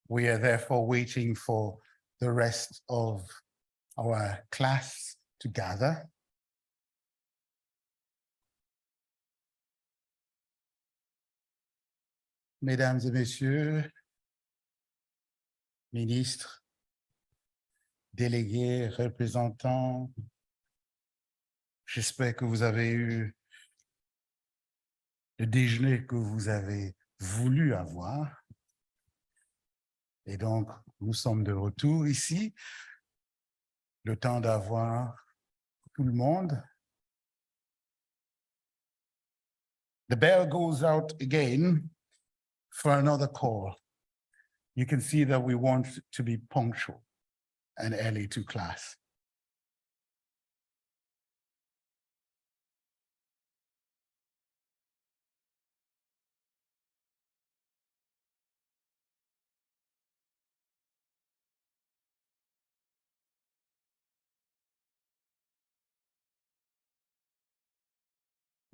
We are therefore waiting for the rest of our class to gather. Mesdames et messieurs, ministres, délégués, représentants, j'espère que vous avez eu le déjeuner que vous avez voulu avoir. Et donc, nous sommes de retour ici, le temps d'avoir tout le monde. The bell goes out again for another call. You can see that we want to be punctual and early to class.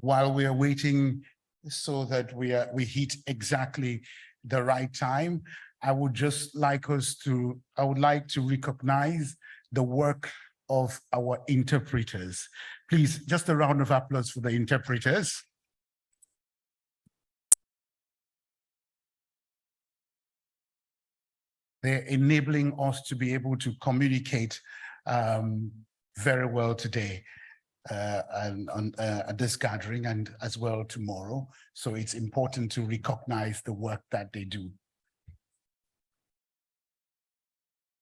While we are waiting so that we hit exactly the right time, I would like to recognize the work of our interpreters. Please, just a round of applause for the interpreters. They're enabling us to be able to communicate very well today. At this gathering and as well tomorrow. So it's important to recognize the work that they do.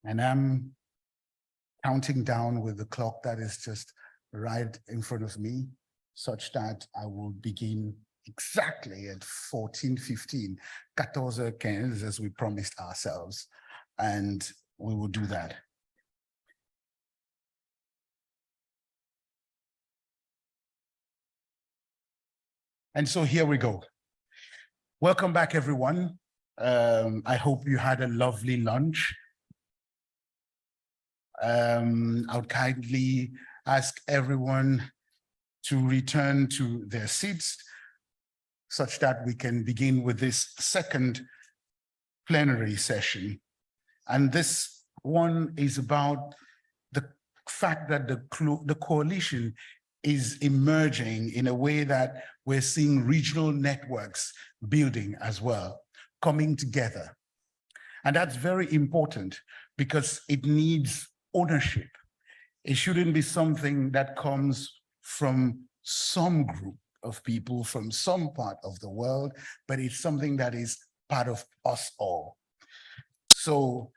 And I'm counting down with the clock that is just right in front of me, such that I will begin exactly at 14:15, 14:15, as we promised ourselves. And we will do that. And so here we go. Welcome back, everyone. I hope you had a lovely lunch. I would kindly ask everyone to return to their seats such that we can begin with this second plenary session. And this one is about the fact that the coalition is emerging in a way that we're seeing regional networks building as well, coming together. And that's very important because it needs ownership. It shouldn't be something that comes from some group of people from some part of the world, but it's something that is part of us all. So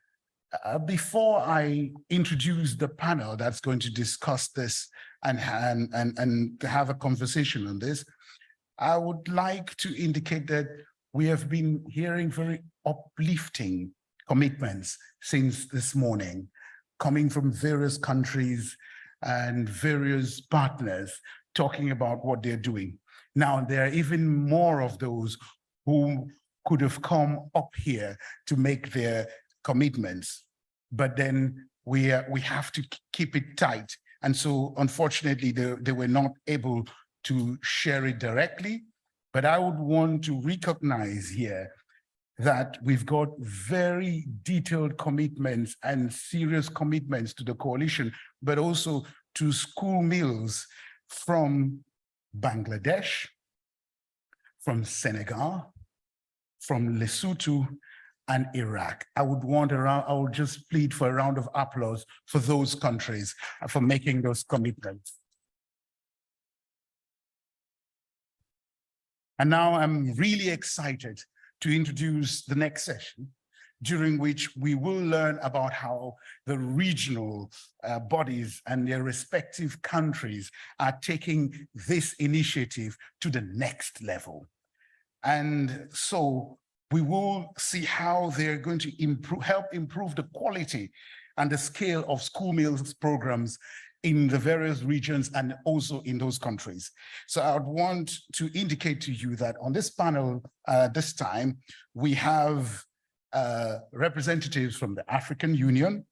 before I introduce the panel that's going to discuss this and have a conversation on this, I would like to indicate that we have been hearing very uplifting commitments since this morning, coming from various countries and various partners talking about what they're doing. Now, there are even more of those who could have come up here to make their commitments, but then we have to keep it tight. And so unfortunately, they were not able to share it directly, but I would want to recognize here that we've got very detailed commitments and serious commitments to the coalition, but also to school meals from Bangladesh, from Senegal, from Lesotho, and Iraq. I would just plead for a round of applause for those countries for making those commitments. And now I'm really excited to introduce the next session, during which we will learn about how the regional bodies and their respective countries are taking this initiative to the next level. And so we will see how they're going to help improve the quality and the scale of school meals programs in the various regions and also in those countries. So I would want to indicate to you that on this panel this time, we have representatives from the African Union,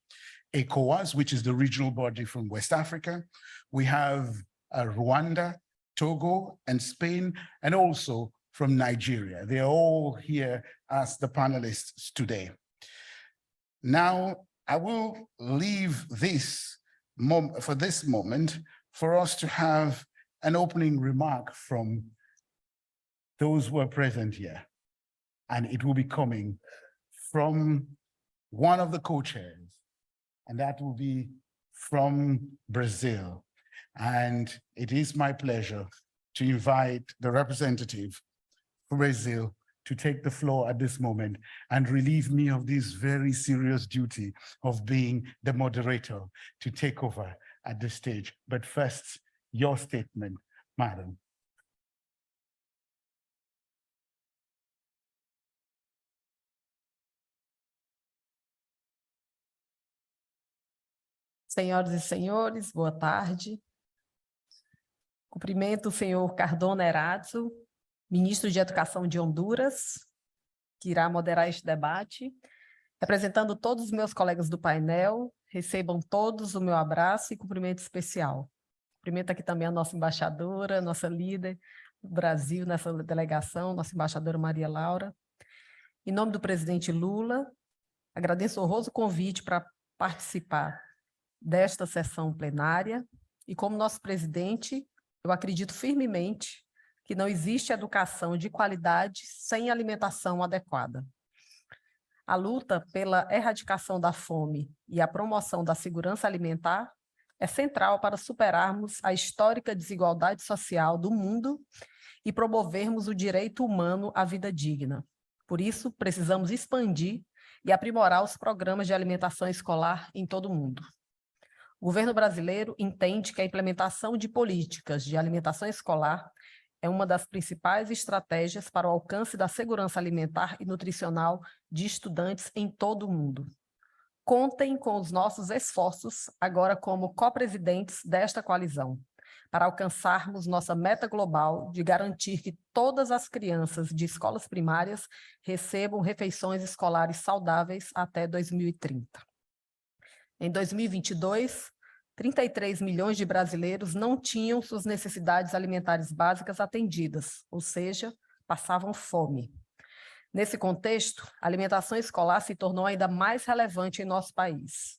ECOWAS, which is the regional body from West Africa. We have Rwanda, Togo, and Spain, and also from Nigeria. They are all here as the panelists today. Now, I will leave this for this moment for us to have an opening remark from those who are present here. And it will be coming from one of the co-chairs, and that will be from Brazil. And it is my pleasure to invite the representative for Brazil to take the floor at this moment and relieve me of this very serious duty of being the moderator to take over at this stage. But first, your statement, madam. Senhoras e senhores, boa tarde. Cumprimento o senhor Cardona Erazo, ministro de Educação de Honduras, que irá moderar este debate. Representando todos os meus colegas do painel, recebam todos o meu abraço e cumprimento especial. Cumprimento aqui também a nossa embaixadora, nossa líder do Brasil nessa delegação, nossa embaixadora Maria Laura. Em nome do presidente Lula, agradeço o honroso convite para participar desta sessão plenária, e como nosso presidente, eu acredito firmemente que não existe educação de qualidade sem alimentação adequada. A luta pela erradicação da fome e a promoção da segurança alimentar é central para superarmos a histórica desigualdade social do mundo e promovermos o direito humano à vida digna. Por isso, precisamos expandir e aprimorar os programas de alimentação escolar em todo o mundo. O governo brasileiro entende que a implementação de políticas de alimentação escolar é uma das principais estratégias para o alcance da segurança alimentar e nutricional de estudantes em todo o mundo. Contem com os nossos esforços, agora como co-presidentes desta coalizão, para alcançarmos nossa meta global de garantir que todas as crianças de escolas primárias recebam refeições escolares saudáveis até 2030. Em 2022, 33 milhões de brasileiros não tinham suas necessidades alimentares básicas atendidas, ou seja, passavam fome. Nesse contexto, a alimentação escolar se tornou ainda mais relevante em nosso país.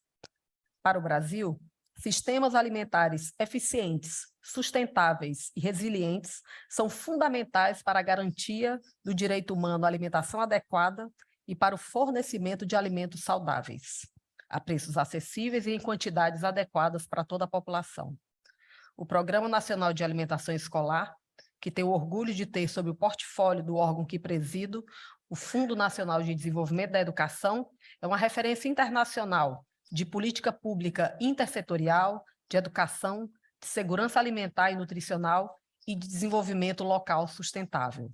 Para o Brasil, sistemas alimentares eficientes, sustentáveis e resilientes são fundamentais para a garantia do direito humano à alimentação adequada e para o fornecimento de alimentos saudáveis, a preços acessíveis e em quantidades adequadas para toda a população. O Programa Nacional de Alimentação Escolar, que tenho orgulho de ter sob o portfólio do órgão que presido, o Fundo Nacional de Desenvolvimento da Educação, é uma referência internacional de política pública intersetorial, de educação, de segurança alimentar e nutricional e de desenvolvimento local sustentável.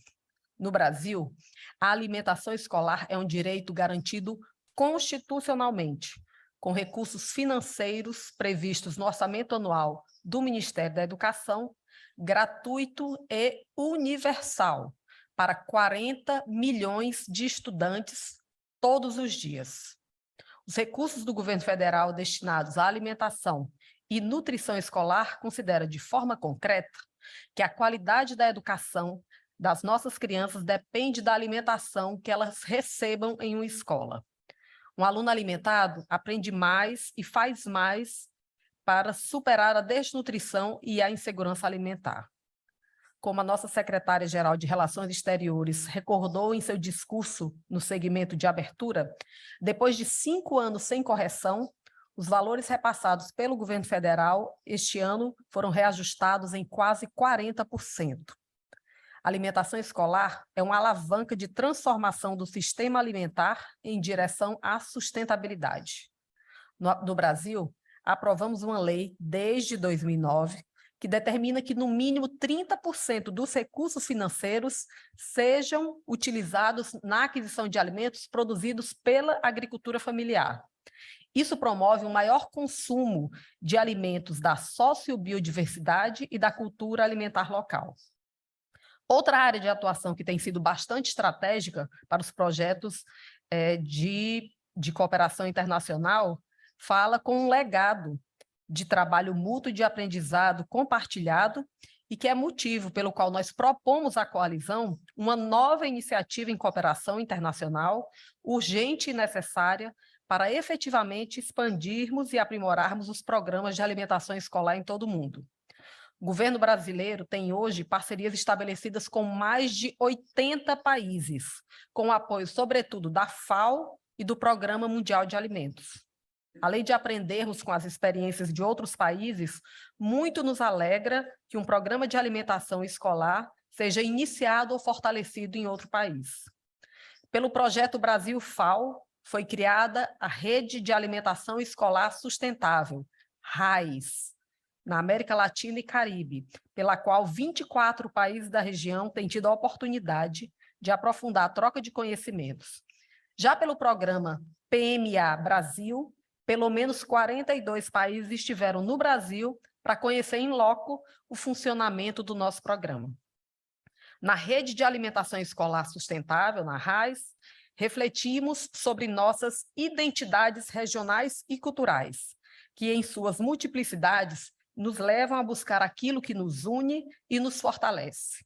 No Brasil, a alimentação escolar é um direito garantido constitucionalmente, com recursos financeiros previstos no orçamento anual do Ministério da Educação, gratuito e universal, para 40 milhões de estudantes todos os dias. Os recursos do governo federal destinados à alimentação e nutrição escolar consideram de forma concreta que a qualidade da educação das nossas crianças depende da alimentação que elas recebam em uma escola. Um aluno alimentado aprende mais e faz mais para superar a desnutrição e a insegurança alimentar. Como a nossa secretária-geral de Relações Exteriores recordou em seu discurso no segmento de abertura, depois de 5 anos sem correção, os valores repassados pelo governo federal este ano foram reajustados em quase 40%. A alimentação escolar é uma alavanca de transformação do sistema alimentar em direção à sustentabilidade. No Brasil, aprovamos uma lei desde 2009 que determina que, no mínimo, 30% dos recursos financeiros sejam utilizados na aquisição de alimentos produzidos pela agricultura familiar. Isso promove um maior consumo de alimentos da sociobiodiversidade e da cultura alimentar local. Outra área de atuação que tem sido bastante estratégica para os projetos de cooperação internacional fala com um legado de trabalho mútuo e de aprendizado compartilhado e que é motivo pelo qual nós propomos à coalizão uma nova iniciativa em cooperação internacional, urgente e necessária, para efetivamente expandirmos e aprimorarmos os programas de alimentação escolar em todo o mundo. O governo brasileiro tem hoje parcerias estabelecidas com mais de 80 países, com o apoio, sobretudo, da FAO e do Programa Mundial de Alimentos. Além de aprendermos com as experiências de outros países, muito nos alegra que um programa de alimentação escolar seja iniciado ou fortalecido em outro país. Pelo projeto Brasil FAO, foi criada a Rede de Alimentação Escolar Sustentável, RAIS, na América Latina e Caribe, pela qual 24 países da região têm tido a oportunidade de aprofundar a troca de conhecimentos. Já pelo programa PMA Brasil, pelo menos 42 países estiveram no Brasil para conhecer em loco o funcionamento do nosso programa. Na Rede de Alimentação Escolar Sustentável, na RAIS, refletimos sobre nossas identidades regionais e culturais, que em suas multiplicidades nos levam a buscar aquilo que nos une e nos fortalece.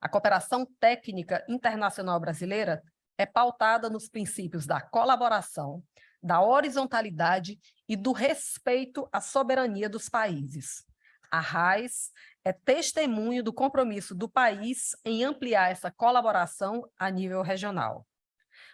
A cooperação técnica internacional brasileira é pautada nos princípios da colaboração, da horizontalidade e do respeito à soberania dos países. A RAIS é testemunho do compromisso do país em ampliar essa colaboração a nível regional.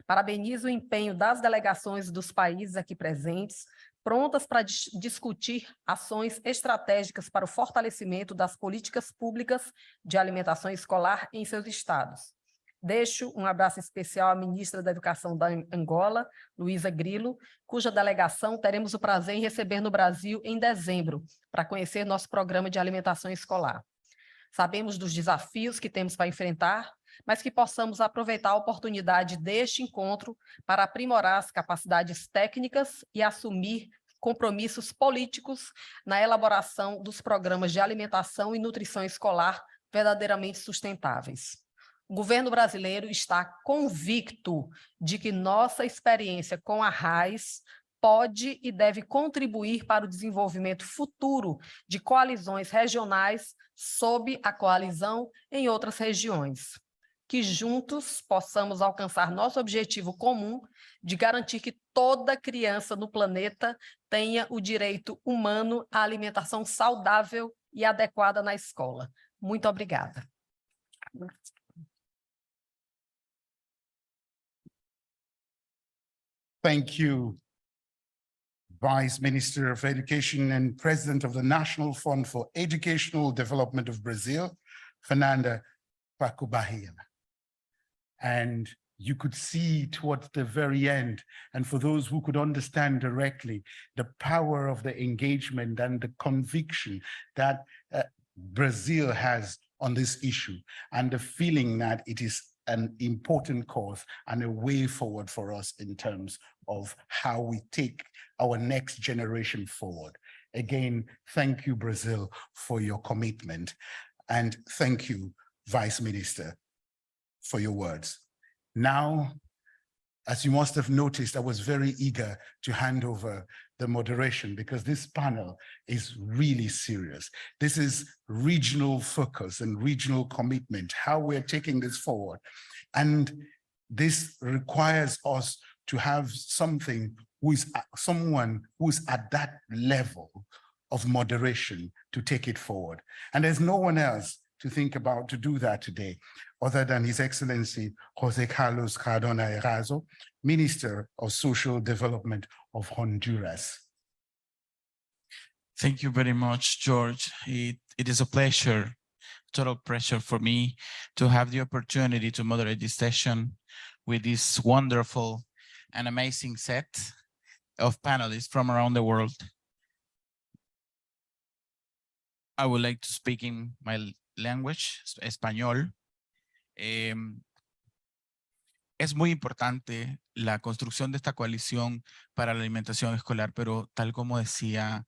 Parabenizo o empenho das delegações dos países aqui presentes, prontas para discutir ações estratégicas para o fortalecimento das políticas públicas de alimentação escolar em seus estados. Deixo um abraço especial à ministra da Educação da Angola, Luísa Grilo, cuja delegação teremos o prazer em receber no Brasil em dezembro, para conhecer nosso programa de alimentação escolar. Sabemos dos desafios que temos para enfrentar, mas que possamos aproveitar a oportunidade deste encontro para aprimorar as capacidades técnicas e assumir compromissos políticos na elaboração dos programas de alimentação e nutrição escolar verdadeiramente sustentáveis. O governo brasileiro está convicto de que nossa experiência com a RAIS pode e deve contribuir para o desenvolvimento futuro de coalizões regionais sob a coalizão em outras regiões. Que juntos possamos alcançar nosso objetivo comum de garantir que toda criança no planeta tenha o direito humano à alimentação saudável e adequada na escola. Muito obrigada. Thank you, Vice Minister of Education and President of the National Fund for Educational Development of Brazil, Fernanda, Pacobahyba. And you could see towards the very end, and for those who could understand directly, the power of the engagement and the conviction that Brazil has on this issue, and the feeling that it is an important cause and a way forward for us in terms of how we take our next generation forward. Again, thank you, Brazil, for your commitment. And thank you, Vice Minister, for your words. Now, as you must have noticed, I was very eager to hand over the moderation because this panel is really serious. This is regional focus and regional commitment, how we're taking this forward. And this requires us to have someone who's at that level of moderation to take it forward. And there's no one else to think about to do that today, other than His Excellency Jose Carlos Cardona Erazo, Minister of Social Development of Honduras. Thank you very much, George. It is a pleasure, total pleasure for me to have the opportunity to moderate this session with this wonderful and amazing set of panelists from around the world. I would like to speak in my language, español. Es muy importante la construcción de esta coalición para la alimentación escolar, pero tal como decía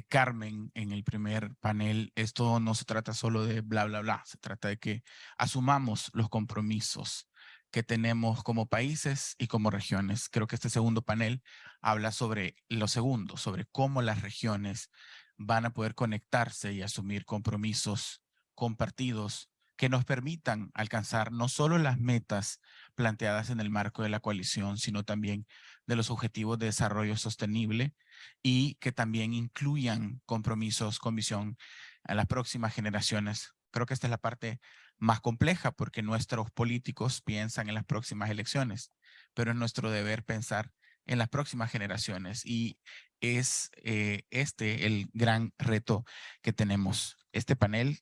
Carmen en el primer panel, esto no se trata solo de bla, bla, bla, se trata de que asumamos los compromisos que tenemos como países y como regiones. Creo que este segundo panel habla sobre lo segundo, sobre cómo las regiones van a poder conectarse y asumir compromisos compartidos que nos permitan alcanzar no solo las metas planteadas en el marco de la coalición, sino también de los Objetivos de Desarrollo Sostenible y que también incluyan compromisos con visión a las próximas generaciones. Creo que esta es la parte más compleja porque nuestros políticos piensan en las próximas elecciones, pero es nuestro deber pensar en las próximas generaciones y es este el gran reto que tenemos. Este panel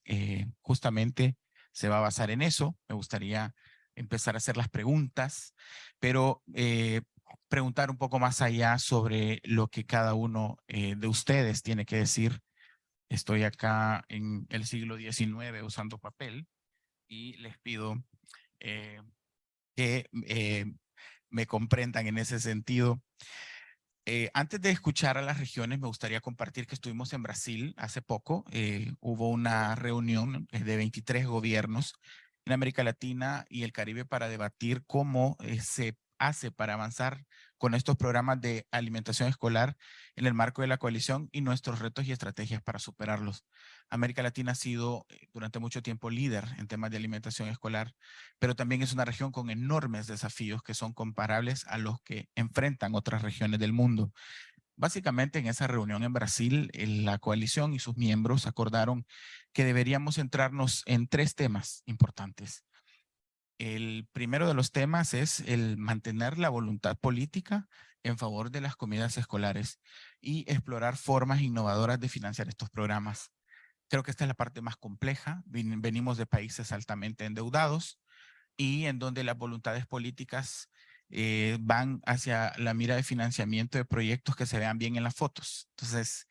justamente se va a basar en eso. Me gustaría empezar a hacer las preguntas, pero preguntar un poco más allá sobre lo que cada uno de ustedes tiene que decir. Estoy acá en el siglo XIX usando papel y les pido que me comprendan en ese sentido. Antes de escuchar a las regiones, me gustaría compartir que estuvimos en Brasil hace poco. Hubo una reunión de 23 gobiernos en América Latina y el Caribe para debatir cómo se hace para avanzar con estos programas de alimentación escolar en el marco de la coalición y nuestros retos y estrategias para superarlos. América Latina ha sido durante mucho tiempo líder en temas de alimentación escolar, pero también es una región con enormes desafíos que son comparables a los que enfrentan otras regiones del mundo. Básicamente, en esa reunión en Brasil, la coalición y sus miembros acordaron que deberíamos centrarnos en 3 temas importantes. El primero de los temas es el mantener la voluntad política en favor de las comidas escolares y explorar formas innovadoras de financiar estos programas. Creo que esta es la parte más compleja. Venimos de países altamente endeudados y en donde las voluntades políticas van hacia la mira de financiamiento de proyectos que se vean bien en las fotos. Entonces,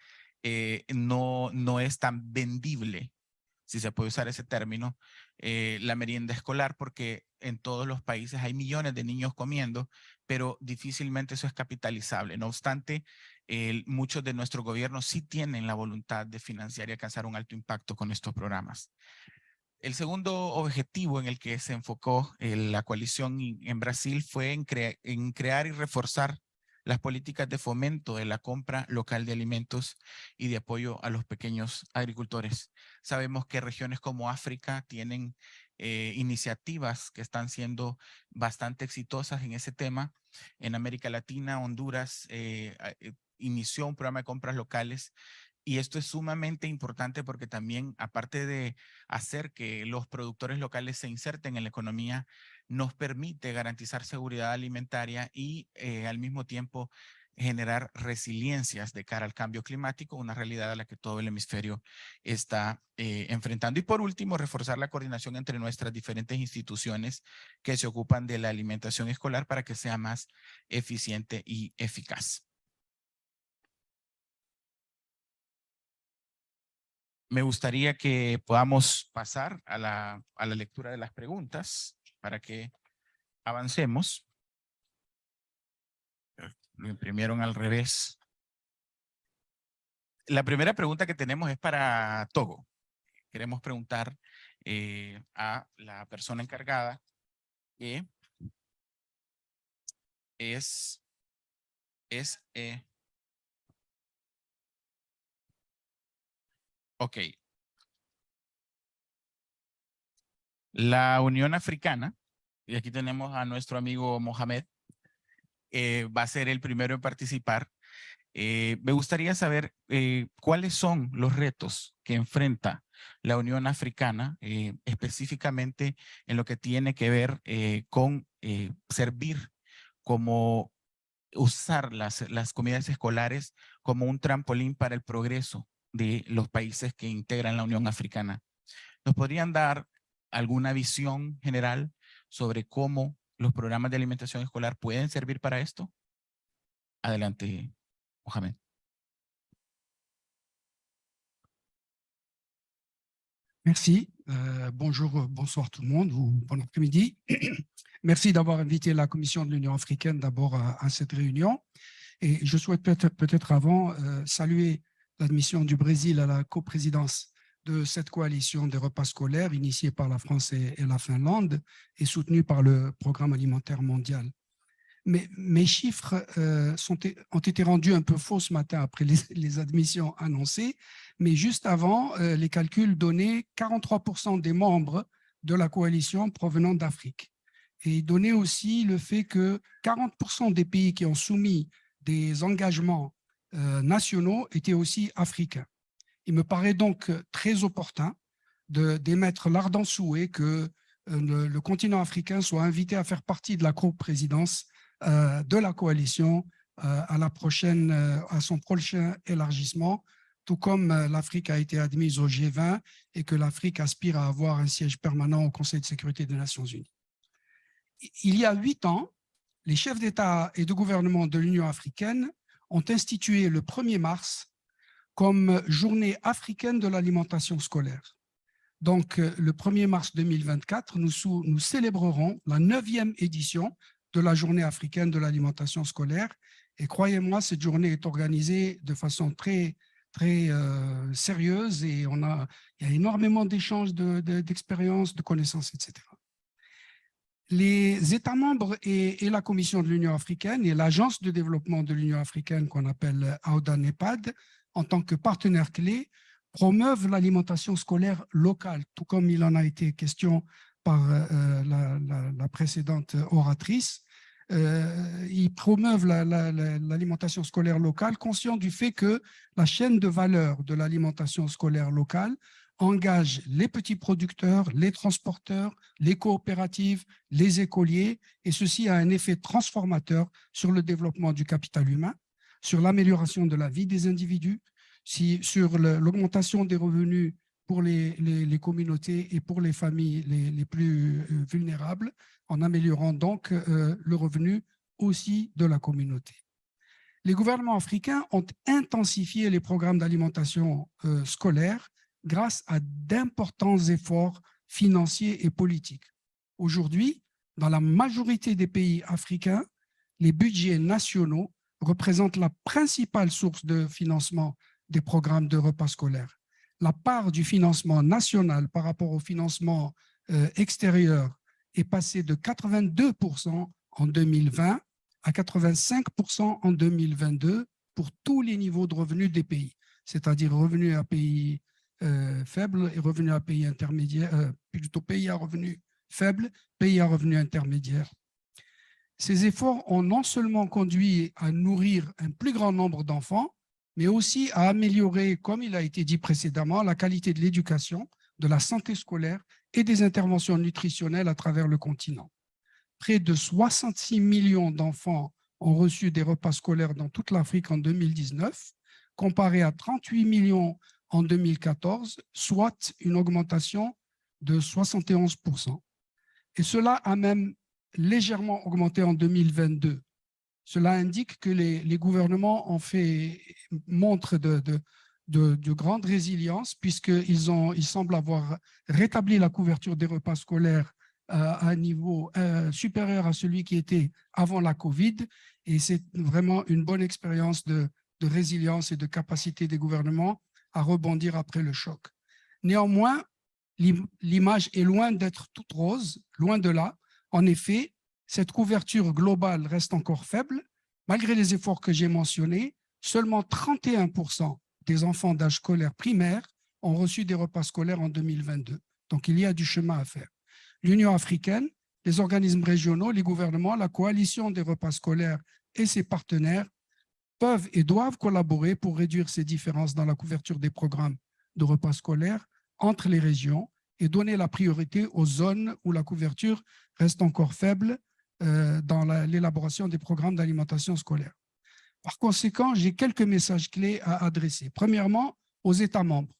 no es tan vendible, si se puede usar ese término, la merienda escolar, porque en todos los países hay millones de niños comiendo, pero difícilmente eso es capitalizable. No obstante, muchos de nuestros gobiernos sí tienen la voluntad de financiar y alcanzar un alto impacto con estos programas. El segundo objetivo en el que se enfocó la coalición en Brasil fue en crear y reforzar las políticas de fomento de la compra local de alimentos y de apoyo a los pequeños agricultores. Sabemos que regiones como África tienen iniciativas que están siendo bastante exitosas en ese tema. En América Latina, Honduras inició un programa de compras locales. Y esto es sumamente importante porque también, aparte de hacer que los productores locales se inserten en la economía, nos permite garantizar seguridad alimentaria y al mismo tiempo generar resiliencias de cara al cambio climático, una realidad a la que todo el hemisferio está enfrentando. Y por último, reforzar la coordinación entre nuestras diferentes instituciones que se ocupan de la alimentación escolar para que sea más eficiente y eficaz. Me gustaría que podamos pasar a la lectura de las preguntas para que avancemos. Lo imprimieron al revés. La primera pregunta que tenemos es para Togo. Queremos preguntar a la persona encargada que es ok. La Unión Africana, y aquí tenemos a nuestro amigo Mohamed, va a ser el primero en participar. Me gustaría saber cuáles son los retos que enfrenta la Unión Africana, específicamente en lo que tiene que ver con servir como usar las comidas escolares como un trampolín para el progreso de los países que integran la Unión Africana. ¿Nos podrían dar alguna visión general sobre cómo los programas de alimentación escolar pueden servir para esto? Adelante, Mohamed. Merci. Bonjour, bonsoir tout le monde, ou bon après-midi. Merci d'avoir invité la Commission de l'Union africaine d'abord à cette réunion. Et je souhaite peut-être avant saluer l'admission du Brésil à la coprésidence de cette coalition des repas scolaires initiée par la France et la Finlande et soutenue par le Programme alimentaire mondial. Mais mes chiffres ont été rendus un peu faux ce matin après les admissions annoncées, mais juste avant, les calculs donnaient 43% des membres de la coalition provenant d'Afrique. et donner aussi le fait que 40% des pays qui ont soumis des engagements nationaux étaient aussi africains. Il me paraît donc très opportun d'émettre l'ardent souhait que le continent africain soit invité à faire partie de la coprésidence de la coalition à son prochain élargissement, tout comme l'Afrique a été admise au G20 et que l'Afrique aspire à avoir un siège permanent au Conseil de sécurité des Nations Unies. Il y a 8 ans, les chefs d'État et de gouvernement de l'Union africaine ont institué le 1er mars comme journée africaine de l'alimentation scolaire. Donc, le 1er mars 2024, nous célébrerons la 9e édition de la journée africaine de l'alimentation scolaire. Et croyez-moi, cette journée est organisée de façon très sérieuse et il y a énormément d'échanges d'expériences, de connaissances, etc. Les États membres et la Commission de l'Union africaine et l'Agence de développement de l'Union africaine qu'on appelle AODA-NEPAD, en tant que partenaires clés, promeuvent l'alimentation scolaire locale, tout comme il en a été question par la précédente oratrice. Ils promeuvent l'alimentation scolaire locale, conscients du fait que la chaîne de valeur de l'alimentation scolaire locale engage les petits producteurs, les transporteurs, les coopératives, les écoliers, et ceci a un effet transformateur sur le développement du capital humain, sur l'amélioration de la vie des individus, sur l'augmentation des revenus pour les communautés et pour les familles les plus vulnérables, en améliorant donc le revenu aussi de la communauté. Les gouvernements africains ont intensifié les programmes d'alimentation scolaire grâce à d'importants efforts financiers et politiques. Aujourd'hui, dans la majorité des pays africains, les budgets nationaux représentent la principale source de financement des programmes de repas scolaires. La part du financement national par rapport au financement extérieur est passée de 82% en 2020 à 85% en 2022 pour tous les niveaux de revenus des pays, c'est-à-dire revenus à pays faibles et revenus à pays intermédiaires, plutôt pays à revenus faibles, pays à revenus intermédiaires. Ces efforts ont non seulement conduit à nourrir un plus grand nombre d'enfants, mais aussi à améliorer, comme il a été dit précédemment, la qualité de l'éducation, de la santé scolaire et des interventions nutritionnelles à travers le continent. Près de 66 millions d'enfants ont reçu des repas scolaires dans toute l'Afrique en 2019, comparé à 38 millions en 2014, soit une augmentation de 71%. Et cela a même légèrement augmenté en 2022. Cela indique que les gouvernements ont fait montre de grande résilience puisqu'ils semblent avoir rétabli la couverture des repas scolaires à un niveau supérieur à celui qui était avant la Covid. Et c'est vraiment une bonne expérience de résilience et de capacité des gouvernements à rebondir après le choc. Néanmoins, l'image est loin d'être toute rose, loin de là. En effet, cette couverture globale reste encore faible. Malgré les efforts que j'ai mentionnés, seulement 31% des enfants d'âge scolaire primaire ont reçu des repas scolaires en 2022. Donc, il y a du chemin à faire. L'Union africaine, les organismes régionaux, les gouvernements, la coalition des repas scolaires et ses partenaires peuvent et doivent collaborer pour réduire ces différences dans la couverture des programmes de repas scolaires entre les régions et donner la priorité aux zones où la couverture reste encore faible dans l'élaboration des programmes d'alimentation scolaire. Par conséquent, j'ai quelques messages clés à adresser. Premièrement, aux États membres.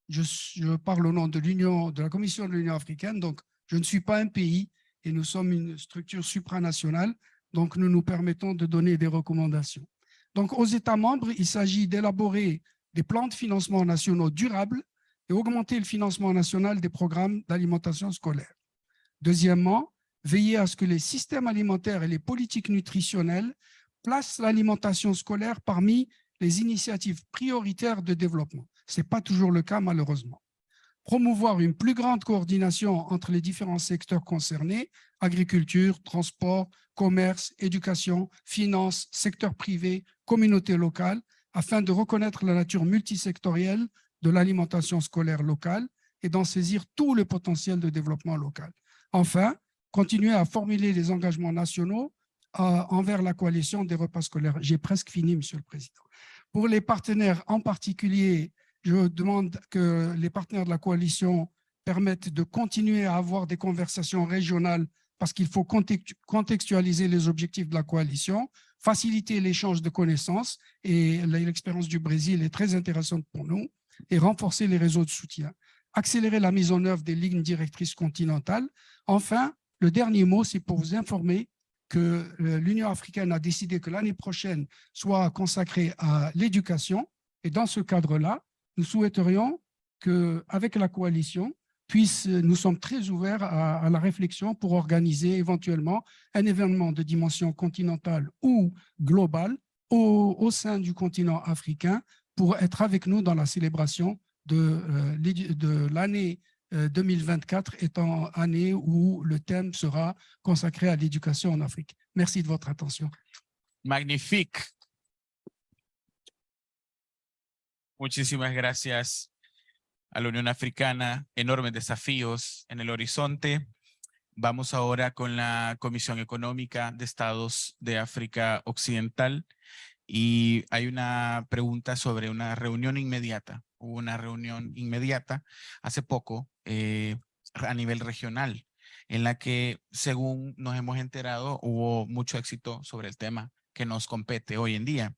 Je parle au nom de la Commission de l'Union africaine, donc je ne suis pas un pays et nous sommes une structure supranationale, donc nous nous permettons de donner des recommandations. Donc aux États membres, il s'agit d'élaborer des plans de financement nationaux durables et augmenter le financement national des programmes d'alimentation scolaire. Deuxièmement, veiller à ce que les systèmes alimentaires et les politiques nutritionnelles placent l'alimentation scolaire parmi les initiatives prioritaires de développement. Ce n'est pas toujours le cas, malheureusement. Promouvoir une plus grande coordination entre les différents secteurs concernés, agriculture, transport, commerce, éducation, finances, secteur privé, communauté locale, afin de reconnaître la nature multisectorielle de l'alimentation scolaire locale et d'en saisir tout le potentiel de développement local. Enfin, continuer à formuler les engagements nationaux envers la coalition des repas scolaires. J'ai presque fini, Monsieur le Président. Pour les partenaires en particulier, je demande que les partenaires de la coalition permettent de continuer à avoir des conversations régionales parce qu'il faut contextualiser les objectifs de la coalition, faciliter l'échange de connaissances, et l'expérience du Brésil est très intéressante pour nous, et renforcer les réseaux de soutien. Accélérer la mise en œuvre des lignes directrices continentales. Enfin, le dernier mot, c'est pour vous informer que l'Union africaine a décidé que l'année prochaine soit consacrée à l'éducation. Et dans ce cadre-là, nous souhaiterions qu'avec la coalition, nous sommes très ouverts à la réflexion pour organiser éventuellement un événement de dimension continentale ou globale au sein du continent africain pour être avec nous dans la célébration de l'année 2024 étant année où le thème sera consacré à l'éducation en Afrique. Merci de votre attention. Magnifique. Muchísimas gracias a la Unión Africana. Enormes desafíos en el horizonte. Vamos ahora con la Comisión Económica de Estados de África Occidental. Y hay una pregunta sobre una reunión inmediata. Hubo una reunión inmediata hace poco a nivel regional, en la que, según nos hemos enterado, hubo mucho éxito sobre el tema que nos compete hoy en día.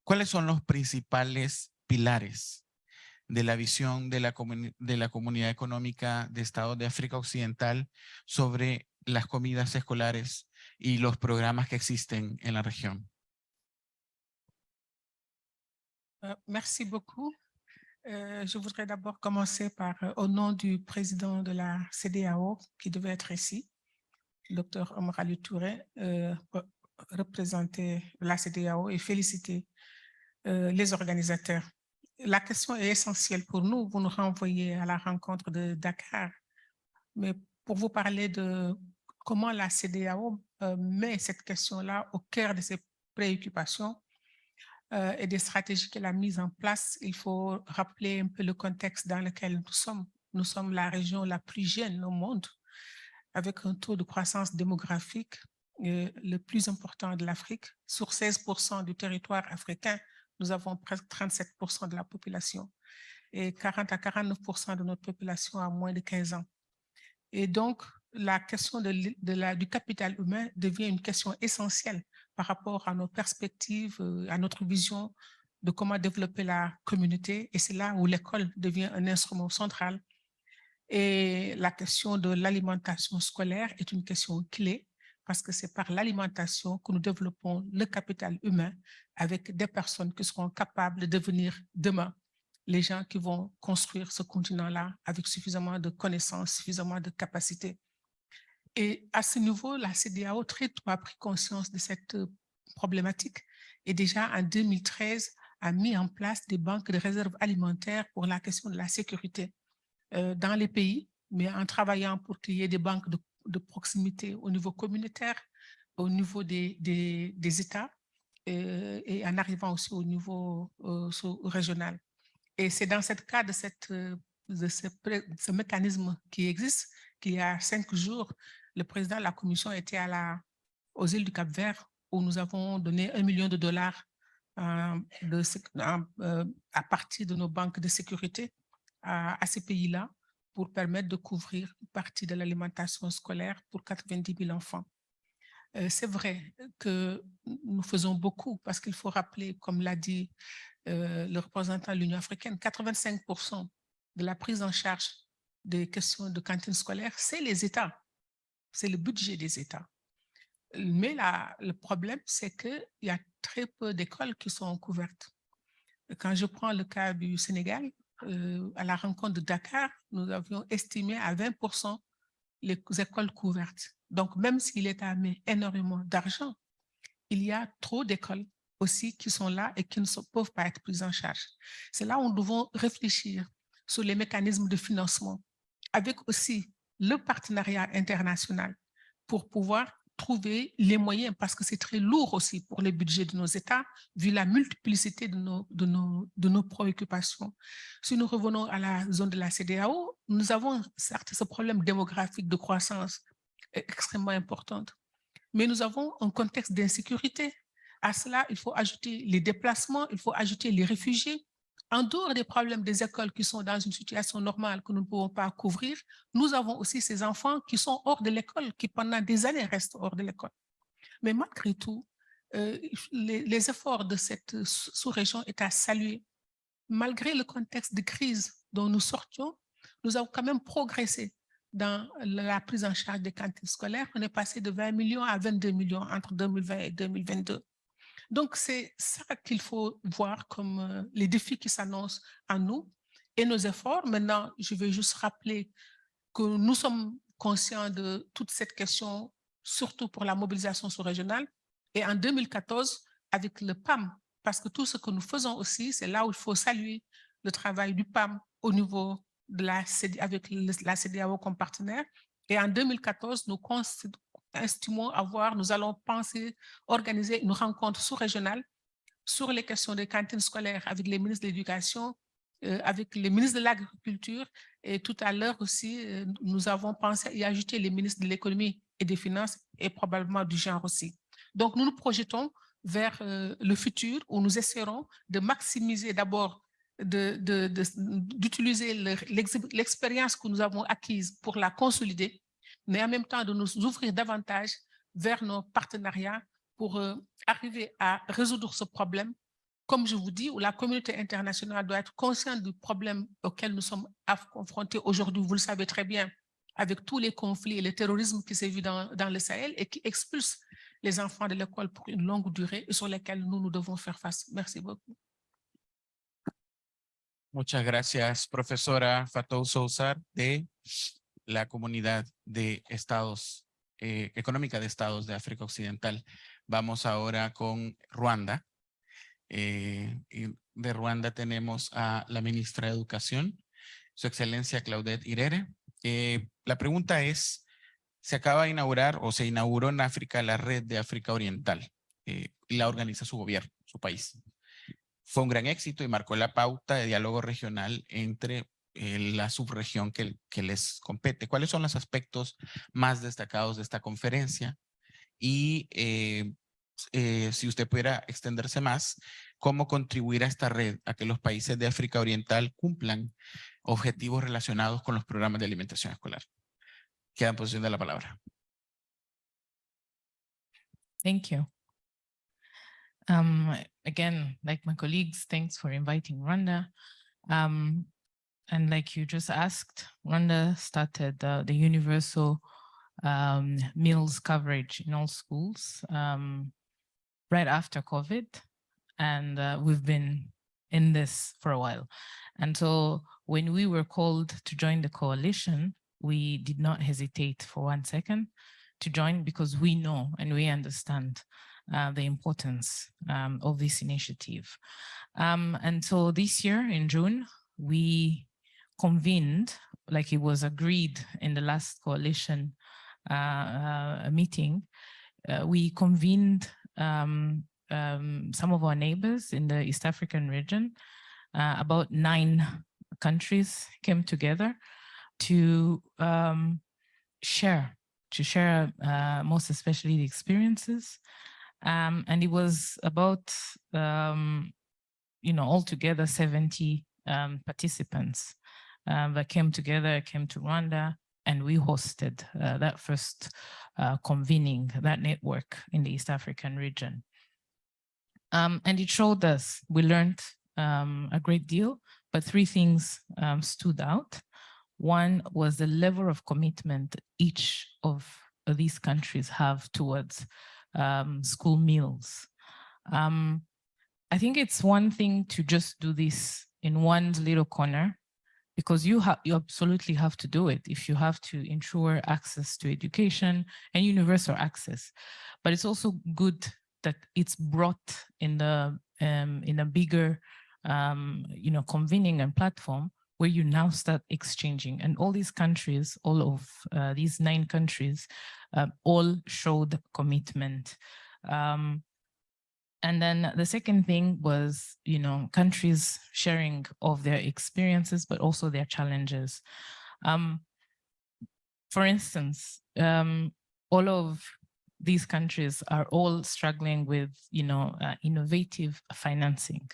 ¿Cuáles son los principales pilares de la visión de la Comunidad Económica de Estados de África Occidental sobre las comidas escolares y los programas que existen en la región? Merci beaucoup. Je voudrais d'abord commencer par, au nom du président de la CEDEAO, qui devait être ici, Dr Omar Touré, représenter la CEDEAO et féliciter les organisateurs. La question est essentielle pour nous. Vous nous renvoyez à la rencontre de Dakar, mais pour vous parler de comment la CEDEAO met cette question-là au cœur de ses préoccupations, et des stratégies qu'elle a mises en place, il faut rappeler un peu le contexte dans lequel nous sommes. Nous sommes la région la plus jeune au monde, avec un taux de croissance démographique le plus important de l'Afrique. Sur 16% du territoire africain, nous avons presque 37% de la population et 40 à 49% de notre population a moins de 15 ans. Et donc, la question du capital humain devient une question essentielle par rapport à nos perspectives, à notre vision de comment développer la communauté. Et c'est là où l'école devient un instrument central. Et la question de l'alimentation scolaire est une question clé parce que c'est par l'alimentation que nous développons le capital humain avec des personnes qui seront capables de devenir demain les gens qui vont construire ce continent-là avec suffisamment de connaissances, suffisamment de capacités. Et à ce niveau, la CEDEAO très tôt a pris conscience de cette problématique et déjà en 2013 a mis en place des banques de réserve alimentaires pour la question de la sécurité dans les pays, mais en travaillant pour qu'il y ait des banques de proximité au niveau communautaire, au niveau des États et en arrivant aussi au niveau régional. Et c'est dans ce cadre de ce mécanisme qui existe qu'il y a 5 jours, le président de la commission était aux îles du Cap-Vert où nous avons donné $1 million à partir de nos banques de sécurité à ces pays-là pour permettre de couvrir une partie de l'alimentation scolaire pour 90 000 enfants. C'est vrai que nous faisons beaucoup parce qu'il faut rappeler, comme l'a dit le représentant de l'Union africaine, 85% de la prise en charge des questions de cantine scolaire, c'est les États, c'est le budget des États. Mais le problème, c'est qu'il y a très peu d'écoles qui sont couvertes. Quand je prends le cas du Sénégal, à la rencontre de Dakar, nous avions estimé à 20% les écoles couvertes. Donc, même si l'État met énormément d'argent, il y a trop d'écoles aussi qui sont là et qui ne peuvent pas être prises en charge. C'est là où nous devons réfléchir sur les mécanismes de financement, avec aussi le partenariat international pour pouvoir trouver les moyens, parce que c'est très lourd aussi pour les budgets de nos États, vu la multiplicité de nos préoccupations. Si nous revenons à la zone de la CEDEAO, nous avons certes ce problème démographique de croissance, extrêmement importante. Mais nous avons un contexte d'insécurité. À cela, il faut ajouter les déplacements, il faut ajouter les réfugiés. En dehors des problèmes des écoles qui sont dans une situation normale que nous ne pouvons pas couvrir, nous avons aussi ces enfants qui sont hors de l'école, qui pendant des années restent hors de l'école. Mais malgré tout, les efforts de cette sous-région est à saluer. Malgré le contexte de crise dont nous sortions, nous avons quand même progressé dans la prise en charge des cantines scolaires. On est passé de 20 millions à 22 millions entre 2020 et 2022. Donc, c'est ça qu'il faut voir comme les défis qui s'annoncent à nous et nos efforts. Maintenant, je vais juste rappeler que nous sommes conscients de toute cette question, surtout pour la mobilisation sous-régionale. Et en 2014, avec le PAM, parce que tout ce que nous faisons aussi, c'est là où il faut saluer le travail du PAM au niveau de avec la CEDEAO comme partenaire. Et en 2014, nous estimons nous allons organiser une rencontre sous-régionale sur les questions des cantines scolaires avec les ministres de l'Éducation, avec les ministres de l'Agriculture. Et tout à l'heure aussi, nous avons pensé à y ajouter les ministres de l'Économie et des Finances et probablement du genre aussi. Donc, nous nous projetons vers le futur où nous essaierons de maximiser d'abord, d'utiliser l'expérience que nous avons acquise pour la consolider, mais en même temps de nous ouvrir davantage vers nos partenariats pour arriver à résoudre ce problème, comme je vous dis, où la communauté internationale doit être consciente du problème auquel nous sommes confrontés aujourd'hui, vous le savez très bien, avec tous les conflits et le terrorisme qui sévit dans le Sahel et qui expulse les enfants de l'école pour une longue durée et sur lesquels nous devons faire face. Merci beaucoup. Muchas gracias, profesora Fatou Sousa, de la Comunidad de Estados, Económica de Estados de África Occidental. Vamos ahora con Rwanda. Y de Rwanda tenemos a la ministra de Educación, Su Excelencia Claudette Irere. La pregunta es, se acaba de inaugurar o se inauguró en África la Red de África Oriental. La organiza su gobierno, su país. Fue un gran éxito y marcó la pauta de diálogo regional entre la subregión que les compete. ¿Cuáles son los aspectos más destacados de esta conferencia? Y si usted pudiera extenderse más, ¿cómo contribuir a esta red a que los países de África Oriental cumplan objetivos relacionados con los programas de alimentación escolar? Queda en posición de la palabra. Thank you. Again, like my colleagues, thanks for inviting Rwanda. And like you just asked, Rwanda started the universal meals coverage in all schools right after COVID. And we've been in this for a while. And so when we were called to join the coalition, we did not hesitate for 1 second to join because we know and we understand the importance of this initiative. And so this year in June, we convened, like it was agreed in the last coalition meeting, we convened some of our neighbors in the East African region. About 9 countries came together to share most especially the experiences. And it was about, altogether 70 participants that came together, came to Rwanda, and we hosted that first convening, that network in the East African region. And it showed us, we learned a great deal, but 3 things stood out. One was the level of commitment each of these countries have towards school meals. I think it's one thing to just do this in one little corner, because you absolutely have to do it if you have to ensure access to education and universal access. But it's also good that it's brought in a bigger, convening and platform where you now start exchanging. And all these countries, all of these 9 countries, all showed commitment. And then the second thing was, countries sharing of their experiences, but also their challenges. For instance, all of these countries are all struggling with, innovative financing.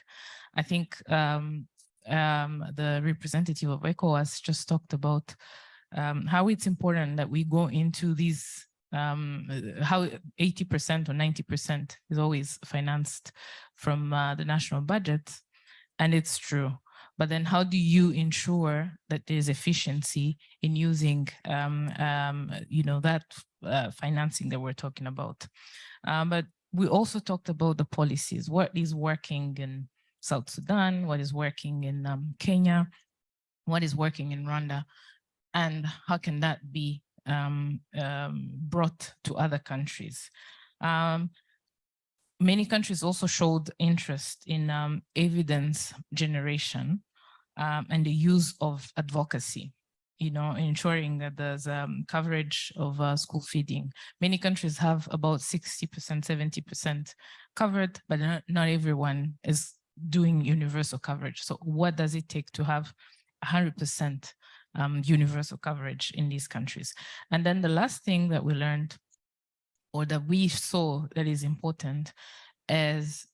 I think the representative of ECOWAS just talked about how it's important that we go into these, how 80% or 90% is always financed from the national budget, and it's true. But then how do you ensure that there's efficiency in using, that financing that we're talking about? But we also talked about the policies, what is working in South Sudan, what is working in Kenya, what is working in Rwanda, and how can that be brought to other countries? Many countries also showed interest in evidence generation and the use of advocacy, ensuring that there's coverage of school feeding. Many countries have about 60%, 70% covered, but not everyone is doing universal coverage. So what does it take to have 100% universal coverage in these countries? And then the last thing that we learned, or that we saw that is important, is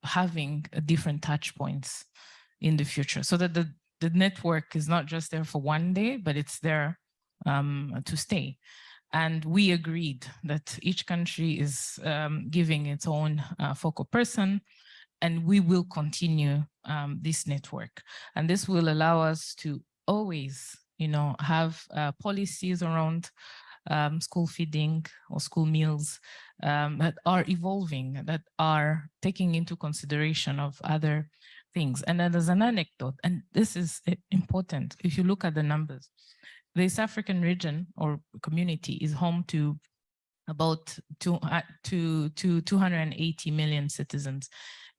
having different touch points in the future, so that the network is not just there for one day, but it's there to stay. And we agreed that each country is giving its own focal person, and we will continue this network. And this will allow us to always, have policies around school feeding or school meals that are evolving, that are taking into consideration of other things. And then there's an anecdote, and this is important. If you look at the numbers, the East African region or community is home to about 280 million citizens.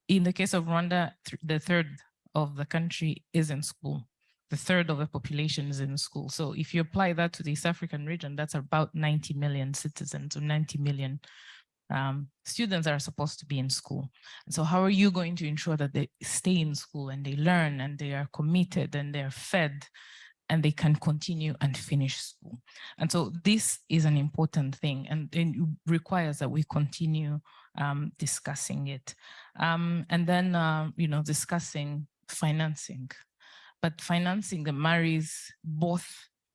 In the case of Rwanda, the third of the country is in school. The third of the population is in school. So if you apply that to the East African region, that's about 90 million citizens, or 90 million students that are supposed to be in school. And so how are you going to ensure that they stay in school and they learn and they are committed and they're fed and they can continue and finish school? And so this is an important thing, and it requires that we continue discussing it. And then, discussing financing, but financing that marries both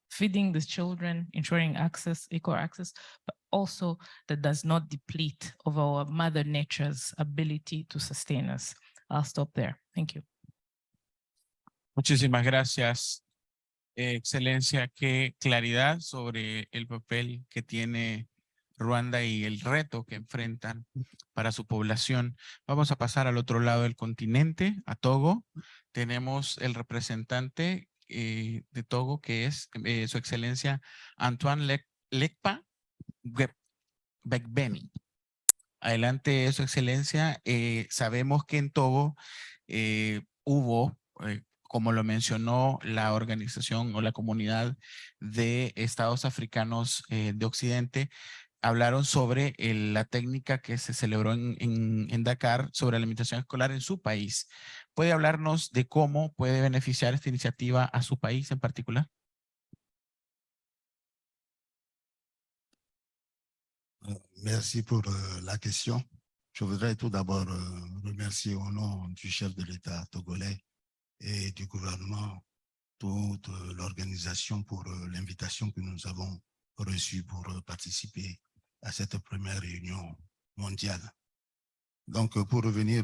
feeding the children, ensuring access, equal access, but also that does not deplete of our Mother Nature's ability to sustain us. I'll stop there. Thank you. Muchísimas gracias, Excelencia. Qué claridad sobre el papel que tiene Ruanda y el reto que enfrentan para su población. Vamos a pasar al otro lado del continente, a Togo. Tenemos el representante de Togo, que es su excelencia Antoine Lekpa Gbegbeni. Adelante, su excelencia. Sabemos que en Togo hubo, como lo mencionó la organización o la comunidad de estados africanos de Occidente, hablaron sobre la técnica que se celebró en Dakar sobre la alimentación escolar en su país. ¿Puede hablarnos de cómo puede beneficiar esta iniciativa a su país en particular? Merci pour la question. Je voudrais tout d'abord remercier au nom du chef de l'État togolais et du gouvernement toute l'organisation pour l'invitation que nous avons reçue pour participer à cette première réunion mondiale. Donc, pour revenir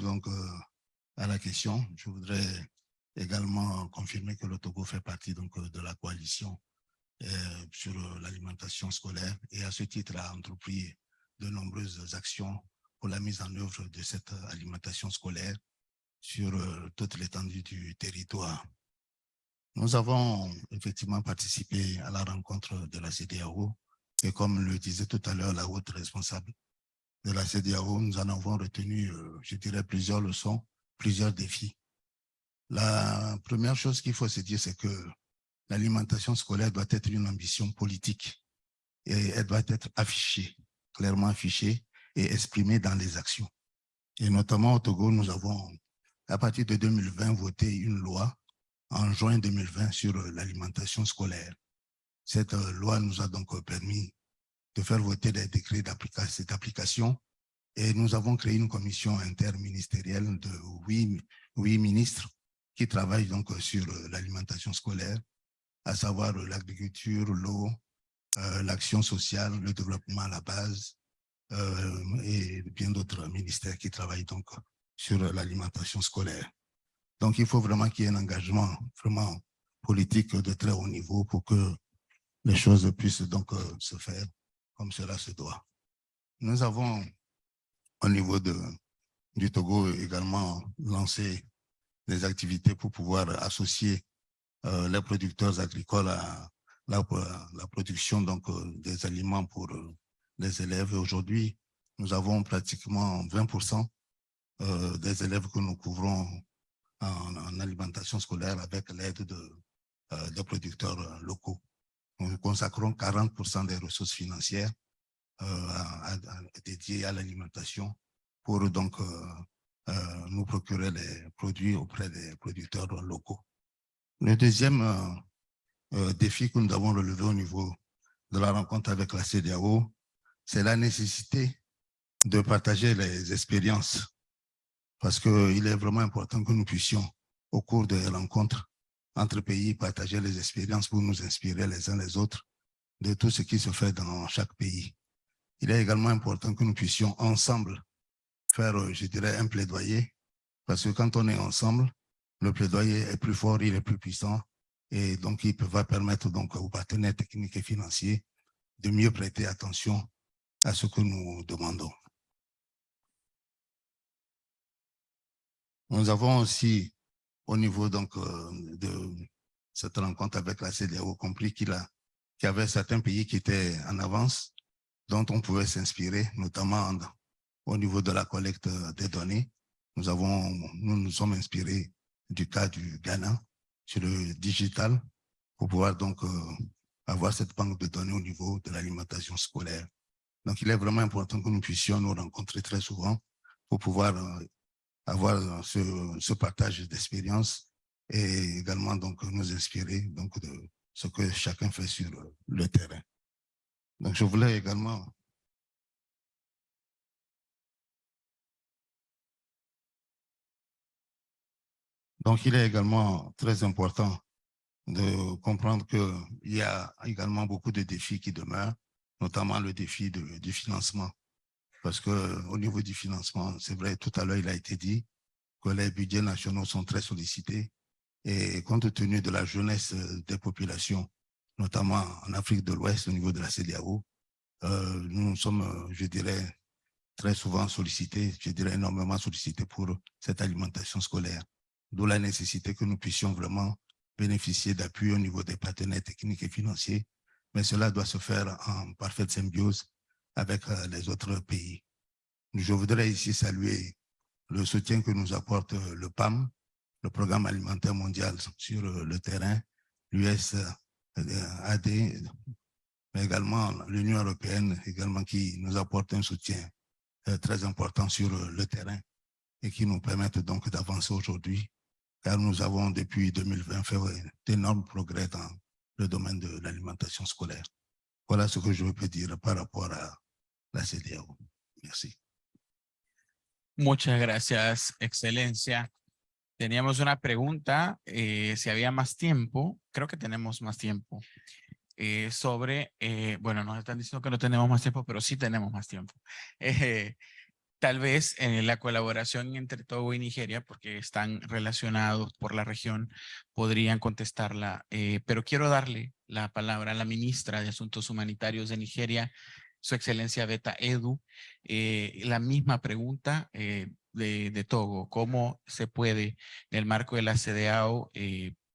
à la question, je voudrais également confirmer que le Togo fait partie de la coalition sur l'alimentation scolaire et à ce titre a entrepris de nombreuses actions pour la mise en œuvre de cette alimentation scolaire sur toute l'étendue du territoire. Nous avons effectivement participé à la rencontre de la CEDEAO et comme le disait tout à l'heure la haute responsable de la CEDEAO, nous en avons retenu, je dirais, plusieurs leçons, plusieurs défis. La première chose qu'il faut se dire, c'est que l'alimentation scolaire doit être une ambition politique et elle doit être affichée, clairement affichée et exprimée dans les actions. Et notamment au Togo, nous avons, à partir de 2020, voté une loi en juin 2020 sur l'alimentation scolaire. Cette loi nous a donc permis de faire voter des décrets d'application. Et nous avons créé une commission interministérielle de 8 ministres qui travaillent donc sur l'alimentation scolaire, à savoir l'agriculture, l'eau, l'action sociale, le développement à la base et bien d'autres ministères qui travaillent donc sur l'alimentation scolaire. Donc, il faut vraiment qu'il y ait un engagement vraiment politique de très haut niveau pour que les choses puissent donc se faire comme cela se doit. Nous avons, au niveau du Togo, également lancé des activités pour pouvoir associer les producteurs agricoles à la production donc, des aliments pour les élèves. Aujourd'hui, nous avons pratiquement 20% des élèves que nous couvrons en alimentation scolaire avec l'aide de producteurs locaux. Nous consacrons 40% des ressources financières dédiées à l'alimentation pour donc nous procurer les produits auprès des producteurs locaux. Le deuxième défi que nous avons relevé au niveau de la rencontre avec la CEDEAO, c'est la nécessité de partager les expériences, parce qu'il est vraiment important que nous puissions, au cours des rencontres entre pays, partager les expériences pour nous inspirer les uns les autres de tout ce qui se fait dans chaque pays. Il est également important que nous puissions ensemble faire, je dirais, un plaidoyer, parce que quand on est ensemble, le plaidoyer est plus fort, il est plus puissant, et donc il va permettre donc aux partenaires techniques et financiers de mieux prêter attention à ce que nous demandons. Nous avons aussi, au niveau donc de cette rencontre avec la CEDEAO, compris qu'il y avait certains pays qui étaient en avance, dont on pouvait s'inspirer, notamment au niveau de la collecte des données. Nous nous sommes inspirés du cas du Ghana sur le digital pour pouvoir donc avoir cette banque de données au niveau de l'alimentation scolaire. Donc, il est vraiment important que nous puissions nous rencontrer très souvent pour pouvoir avoir ce partage d'expérience et également donc nous inspirer donc de ce que chacun fait sur le terrain. Donc, je voulais également donc il est également très important de comprendre qu'il y a également beaucoup de défis qui demeurent, notamment le défi du financement. Parce qu'au niveau du financement, c'est vrai, tout à l'heure, il a été dit que les budgets nationaux sont très sollicités et compte tenu de la jeunesse des populations, notamment en Afrique de l'Ouest, au niveau de la CEDEAO, nous sommes, je dirais, très souvent sollicités, je dirais énormément sollicités pour cette alimentation scolaire. D'où la nécessité que nous puissions vraiment bénéficier d'appui au niveau des partenaires techniques et financiers, mais cela doit se faire en parfaite symbiose avec les autres pays. Je voudrais ici saluer le soutien que nous apporte le PAM, le Programme alimentaire mondial sur le terrain, l'USAID, mais également l'Union européenne également qui nous apporte un soutien très important sur le terrain et qui nous permettent donc d'avancer aujourd'hui, car nous avons depuis 2020 fait d'énormes progrès dans le domaine de l'alimentation scolaire. Voilà ce que je peux dire par rapport à la CEDEAO. Merci. Muchas gracias, Excelencia. Teníamos una pregunta, si había más tiempo, creo que tenemos más tiempo, sobre, bueno, nos están diciendo que no tenemos más tiempo, pero sí tenemos más tiempo. Tal vez en la colaboración entre Togo y Nigeria, porque están relacionados por la región, podrían contestarla, pero quiero darle la palabra a la ministra de Asuntos Humanitarios de Nigeria, Su Excelencia Betta Edu. La misma pregunta de Togo, ¿cómo se puede en el marco de la CEDEAO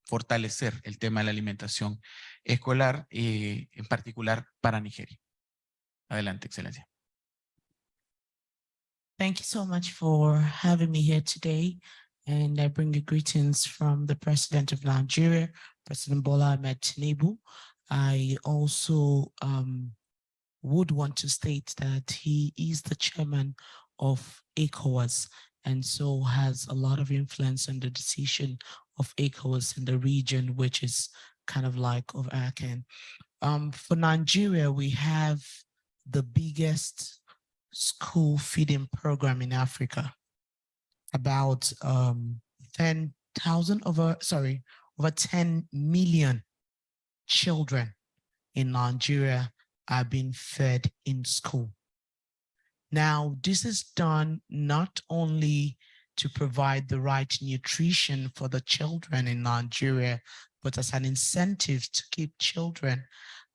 fortalecer el tema de la alimentación escolar, en particular para Nigeria? Adelante, Excelencia. Thank you so much for having me here today. And I bring you greetings from the President of Nigeria, President Bola Ahmed Tinubu. I also would want to state that he is the chairman of ECOWAS and so has a lot of influence on the decision of ECOWAS in the region, which is kind of like of ACAN. For Nigeria, we have the biggest school feeding program in Africa. About 10,000 over 10 million children in Nigeria are being fed in school. Now, this is done not only to provide the right nutrition for the children in Nigeria, but as an incentive to keep children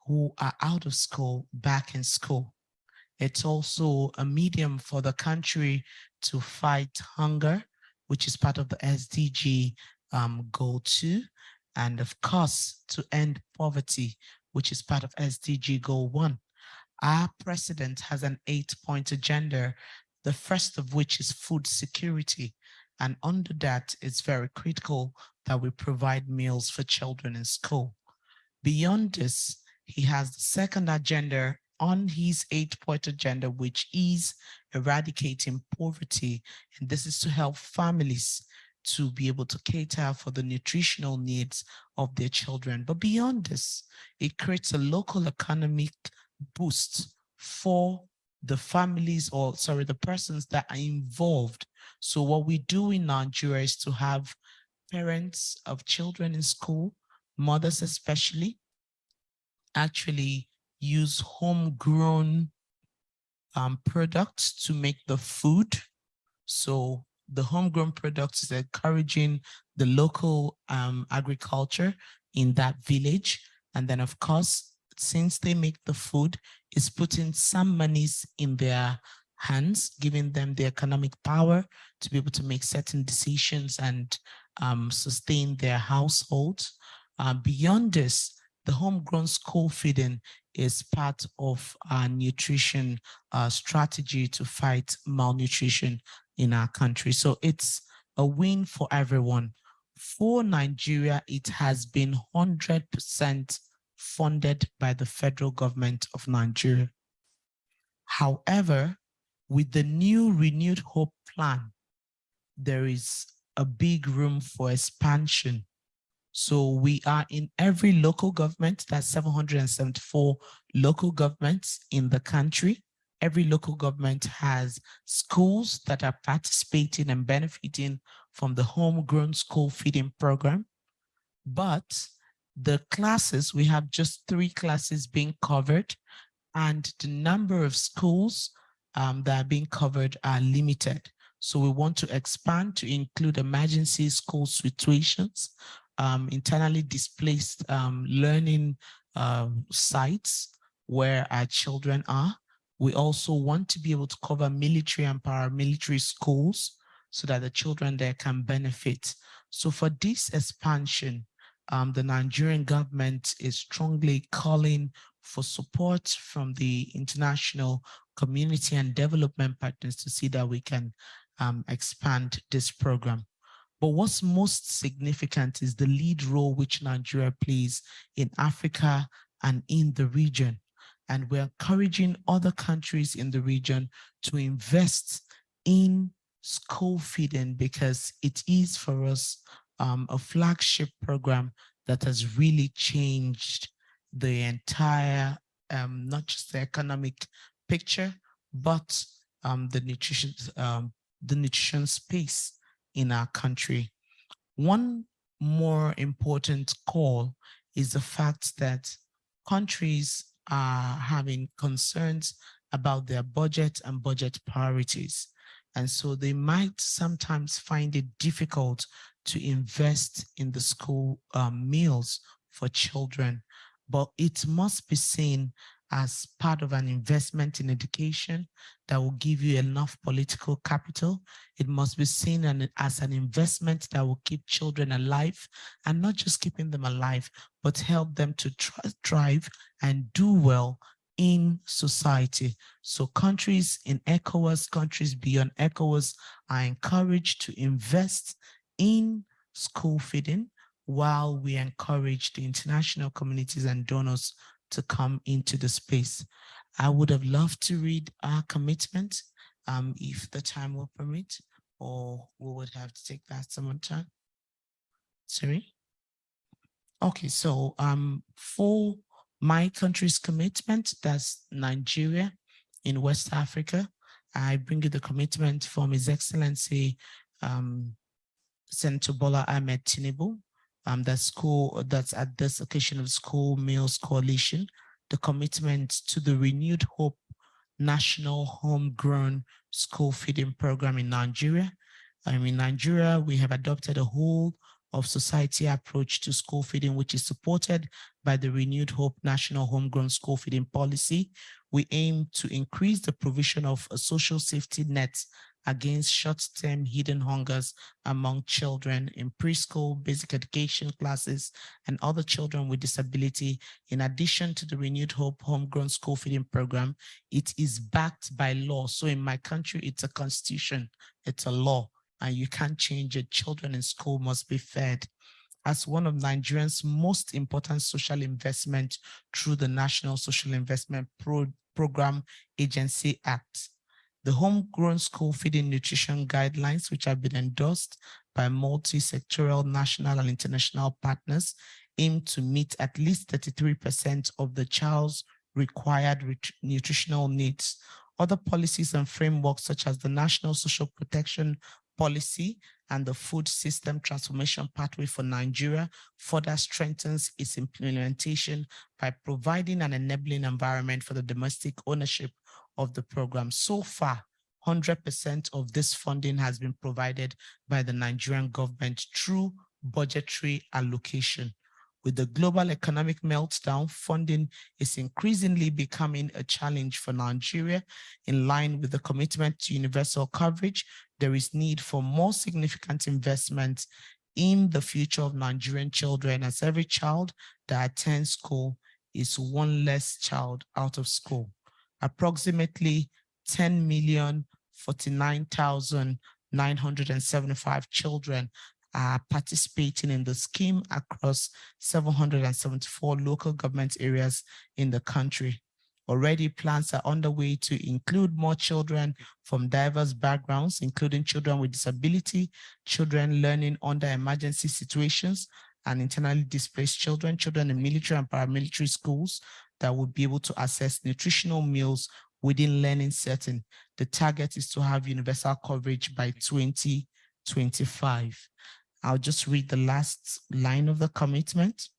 who are out of school back in school. It's also a medium for the country to fight hunger, which is part of the SDG goal 2, and of course, to end poverty, which is part of SDG goal 1. Our president has an 8-point agenda, the first of which is food security. And under that, it's very critical that we provide meals for children in school. Beyond this, he has the second agenda on his 8-point agenda, which is eradicating poverty. And this is to help families to be able to cater for the nutritional needs of their children. But beyond this, it creates a local economic boost for the families, or the persons that are involved. So what we do in Nigeria is to have parents of children in school, mothers especially, actually use homegrown products to make the food. So the homegrown products is encouraging the local agriculture in that village. And then of course, since they make the food, it's putting some monies in their hands, giving them the economic power to be able to make certain decisions and sustain their households. Beyond this, the homegrown school feeding is part of our nutrition strategy to fight malnutrition in our country. So it's a win for everyone. For Nigeria, it has been 100% funded by the federal government of Nigeria. However, with the new Renewed Hope plan, there is a big room for expansion. So we are in every local government, that's 774 local governments in the country. Every local government has schools that are participating and benefiting from the homegrown school feeding program. But the classes, we have just 3 classes being covered, and the number of schools that are being covered are limited. So we want to expand to include emergency school situations, internally displaced learning sites where our children are. We also want to be able to cover military and paramilitary schools so that the children there can benefit. So for this expansion, the Nigerian government is strongly calling for support from the international community and development partners to see that we can expand this program. But what's most significant is the lead role which Nigeria plays in Africa and in the region. And we're encouraging other countries in the region to invest in school feeding because it is for us a flagship program that has really changed the entire, not just the economic picture, but the nutrition space in our country. One more important call is the fact that countries are having concerns about their budget and budget priorities. And so they might sometimes find it difficult to invest in the school meals for children, but it must be seen as part of an investment in education that will give you enough political capital. It must be seen as an investment that will keep children alive, and not just keeping them alive, but help them to thrive and do well in society. So countries in ECOWAS, countries beyond ECOWAS are encouraged to invest in school feeding, while we encourage the international communities and donors to come into the space. I would have loved to read our commitment if the time will permit, or we would have to take that some other time. Sorry? Okay, so for my country's commitment, that's Nigeria, in West Africa. I bring you the commitment from His Excellency Senator Bola Ahmed Tinubu, that's at this occasion of School Meals Coalition, the commitment to the Renewed Hope National Homegrown School Feeding Program in Nigeria. In Nigeria, we have adopted a whole of society approach to school feeding, which is supported by the Renewed Hope National Homegrown School Feeding Policy. We aim to increase the provision of a social safety net against short-term hidden hungers among children in preschool, basic education classes, and other children with disability. In addition to the Renewed Hope Homegrown School Feeding Program, it is backed by law. So in my country, it's a constitution, it's a law, and you can't change it. Children in school must be fed. As one of Nigeria's most important social investment through the National Social Investment Program Agency Act. The Homegrown School Feeding Nutrition Guidelines, which have been endorsed by multi-sectoral national and international partners, aim to meet at least 33% of the child's required nutritional needs. Other policies and frameworks, such as the National Social Protection Policy and the Food System Transformation Pathway for Nigeria, further strengthens its implementation by providing an enabling environment for the domestic ownership of the program. So far, 100% of this funding has been provided by the Nigerian government through budgetary allocation. With the global economic meltdown, funding is increasingly becoming a challenge for Nigeria. In line with the commitment to universal coverage, there is need for more significant investment in the future of Nigerian children, as every child that attends school is one less child out of school. Approximately 10,049,975 children are participating in the scheme across 774 local government areas in the country. Already, plans are underway to include more children from diverse backgrounds, including children with disability, children learning under emergency situations, and internally displaced children, children in military and paramilitary schools that would be able to access nutritional meals within learning setting. The target is to have universal coverage by 2025. I'll just read the last line of the commitment.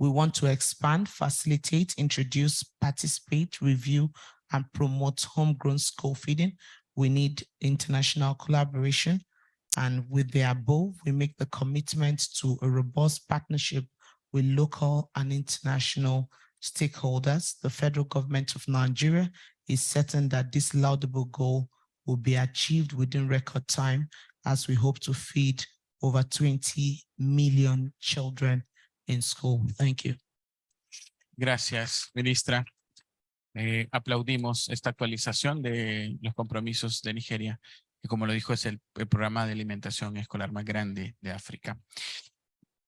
We want to expand, facilitate, introduce, participate, review, and promote homegrown school feeding. We need international collaboration. And with the above, we make the commitment to a robust partnership with local and international stakeholders. The federal government of Nigeria is certain that this laudable goal will be achieved within record time, as we hope to feed over 20 million children in school. Thank you. Gracias, ministra. Aplaudimos esta actualización de los compromisos de Nigeria, que como lo dijo es el programa de alimentación escolar más grande de África.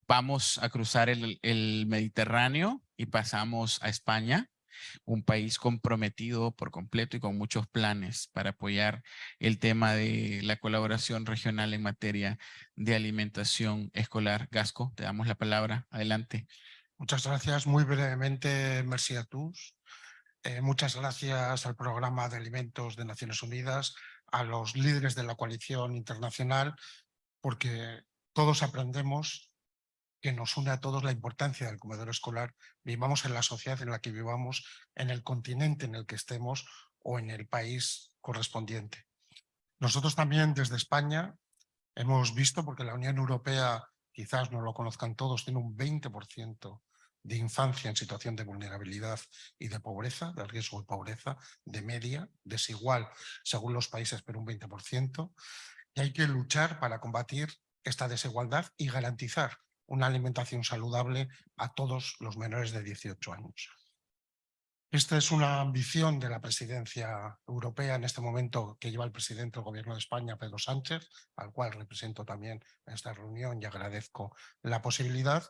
Vamos a cruzar el Mediterráneo y pasamos a España, un país comprometido por completo y con muchos planes para apoyar el tema de la colaboración regional en materia de alimentación escolar. Gasco, te damos la palabra. Adelante. Muchas gracias. Muy brevemente, merci a tous. Muchas gracias al Programa de Alimentos de Naciones Unidas, a los líderes de la coalición internacional, porque todos aprendemos que nos une a todos la importancia del comedor escolar, vivamos en la sociedad en la que vivamos, en el continente en el que estemos o en el país correspondiente. Nosotros también desde España hemos visto, porque la Unión Europea, quizás no lo conozcan todos, tiene un 20% de infancia en situación de vulnerabilidad y de pobreza, de riesgo de pobreza, de media, desigual según los países, pero un 20%. Y hay que luchar para combatir esta desigualdad y garantizar una alimentación saludable a todos los menores de 18 años. Esta es una ambición de la presidencia europea en este momento que lleva el presidente del Gobierno de España, Pedro Sánchez, al cual represento también en esta reunión y agradezco la posibilidad.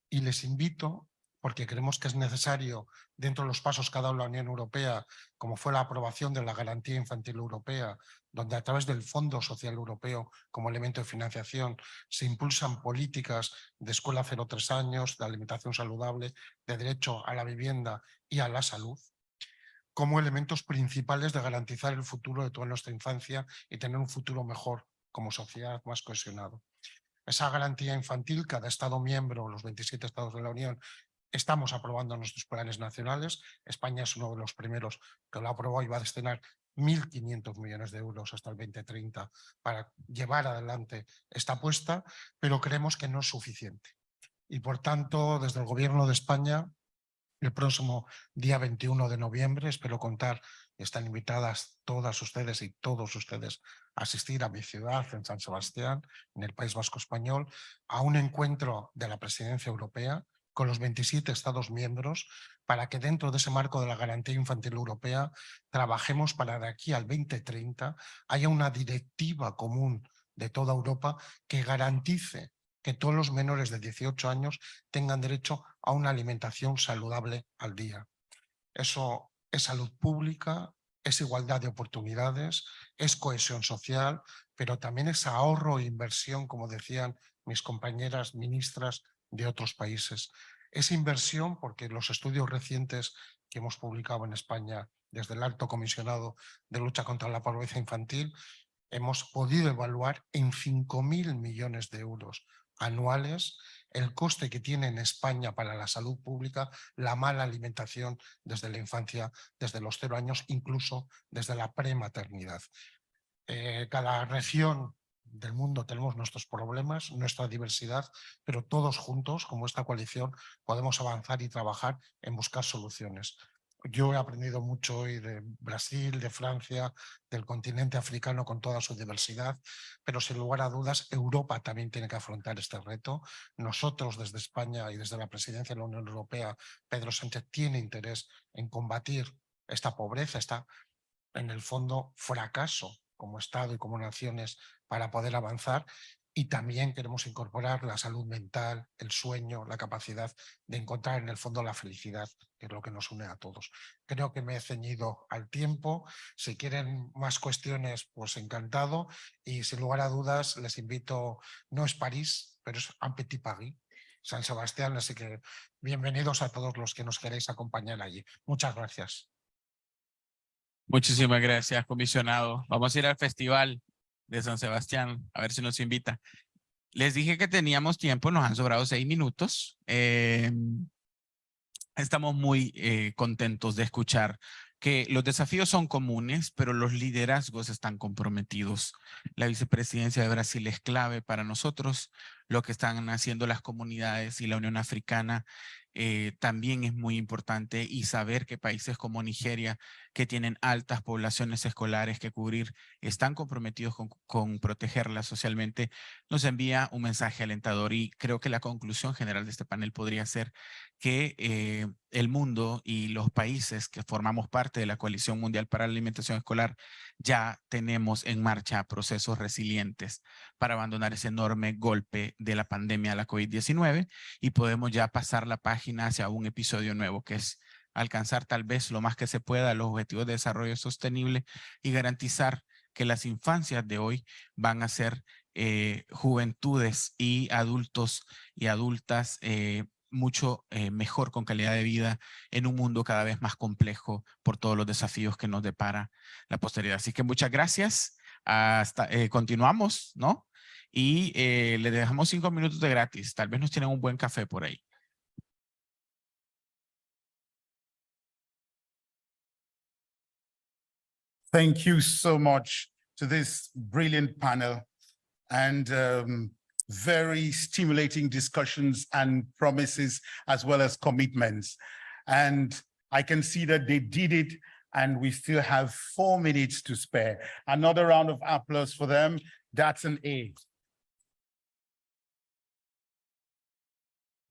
Y les invito, porque creemos que es necesario, dentro de los pasos que ha dado la Unión Europea, como fue la aprobación de la Garantía Infantil Europea, donde a través del Fondo Social Europeo como elemento de financiación se impulsan políticas de escuela 0-3 años, de alimentación saludable, de derecho a la vivienda y a la salud. como elementos principales de garantizar el futuro de toda nuestra infancia y tener un futuro mejor como sociedad, más cohesionado. Esa garantía infantil, cada Estado miembro, los 27 Estados de la Unión, estamos aprobando nuestros planes nacionales. España es uno de los primeros que lo aprobó y va a destinar 1.500 millones de euros hasta el 2030 para llevar adelante esta apuesta, pero creemos que no es suficiente. Y por tanto, desde el Gobierno de España, el próximo día 21 de noviembre, espero contar, están invitadas todas ustedes y todos ustedes a asistir a mi ciudad, en San Sebastián, en el País Vasco Español, a un encuentro de la Presidencia Europea con los 27 Estados miembros para que dentro de ese marco de la Garantía Infantil Europea trabajemos para de aquí al 2030 haya una directiva común de toda Europa que garantice que todos los menores de 18 años tengan derecho a una alimentación saludable al día. Eso es salud pública, es igualdad de oportunidades, es cohesión social, pero también es ahorro e inversión, como decían mis compañeras ministras de otros países. Es inversión porque los estudios recientes que hemos publicado en España desde el Alto Comisionado de Lucha contra la Pobreza Infantil, hemos podido evaluar en 5.000 millones de euros anuales el coste que tiene en España para la salud pública la mala alimentación desde la infancia, desde los 0 años, incluso desde la prematernidad. Cada región del mundo tenemos nuestros problemas, nuestra diversidad, pero todos juntos, como esta coalición, podemos avanzar y trabajar en buscar soluciones. Yo he aprendido mucho hoy de Brasil, de Francia, del continente africano con toda su diversidad, pero sin lugar a dudas Europa también tiene que afrontar este reto. Nosotros desde España y desde la presidencia de la Unión Europea, Pedro Sánchez tiene interés en combatir esta pobreza, esta en el fondo fracaso como Estado y como naciones para poder avanzar. Y también queremos incorporar la salud mental, el sueño, la capacidad de encontrar en el fondo la felicidad, que es lo que nos une a todos. Creo que me he ceñido al tiempo. Si quieren más cuestiones, pues encantado. Y sin lugar a dudas, les invito, no es París, pero es un petit Paris, San Sebastián. Así que bienvenidos a todos los que nos queréis acompañar allí. Muchas gracias. Muchísimas gracias, comisionado. Vamos a ir al Festival de San Sebastián, a ver si nos invita. Les dije que teníamos tiempo, nos han sobrado 6 minutos. Estamos muy contentos de escuchar que los desafíos son comunes, pero los liderazgos están comprometidos. La vicepresidencia de Brasil es clave para nosotros. Lo que están haciendo las comunidades y la Unión Africana también es muy importante, y saber que países como Nigeria, que tienen altas poblaciones escolares que cubrir, están comprometidos con protegerlas socialmente, nos envía un mensaje alentador. Y creo que la conclusión general de este panel podría ser que el mundo y los países que formamos parte de la Coalición Mundial para la Alimentación Escolar ya tenemos en marcha procesos resilientes para abandonar ese enorme golpe de la pandemia de la COVID-19, y podemos ya pasar la página hacia un episodio nuevo, que es alcanzar tal vez lo más que se pueda los objetivos de desarrollo sostenible y garantizar que las infancias de hoy van a ser juventudes y adultos y adultas mucho mejor, con calidad de vida, en un mundo cada vez más complejo por todos los desafíos que nos depara la posteridad. Así que muchas gracias. Hasta continuamos, ¿no? Y le dejamos 5 minutos de gratis. Tal vez nos tienen un buen café por ahí. Thank you so much to this brilliant panel, and very stimulating discussions and promises, as well as commitments. And I can see that they did it, and we still have 4 minutes to spare. Another round of applause for them. That's an A.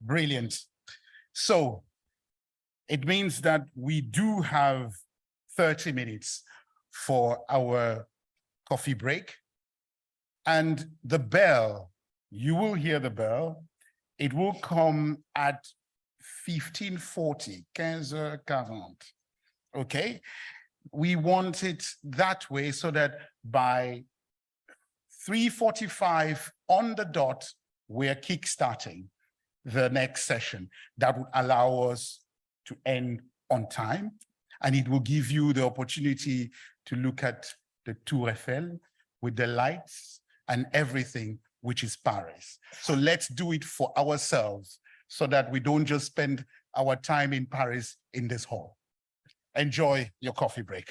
Brilliant. So it means that we do have 30 minutes for our coffee break. And the bell, you will hear the bell. It will come at 15:40, 15:40. Okay? We want it that way so that by 3:45 on the dot, we're kickstarting the next session. That would allow us to end on time. And it will give you the opportunity to look at the Tour Eiffel with the lights and everything, which is Paris. So let's do it for ourselves so that we don't just spend our time in Paris in this hall. Enjoy your coffee break.